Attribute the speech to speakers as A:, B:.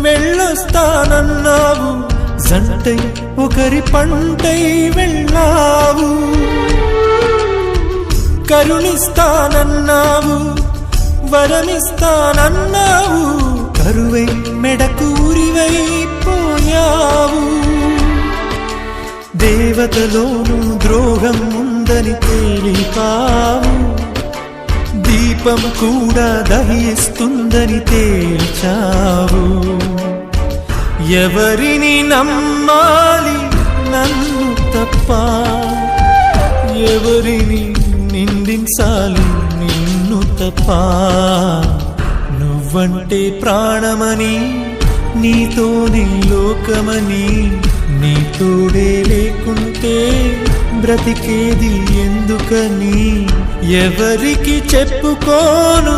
A: వెళ్ళొస్తానన్నావు, జంటై ఒకరి పంటై వెళ్ళావు. కరుణిస్తానన్నావు, వరమిస్తానన్నావు, కరువై మెడకూరివైపోయావు. దేవతలోను ద్రోహం ఉందని తేలిపావు, దీపం కూడా దహిస్తుందని తేల్చావు. ఎవరిని నమ్మాలి నన్ను తప్ప, ఎవరిని నిందించాలి నిన్ను తప్ప. నువ్వంటే ప్రాణమని, నీతోనే లోకమని, నీ తోడే లేకుంటే బ్రతికేది ఎందుకని ఎవరికి చెప్పుకోను.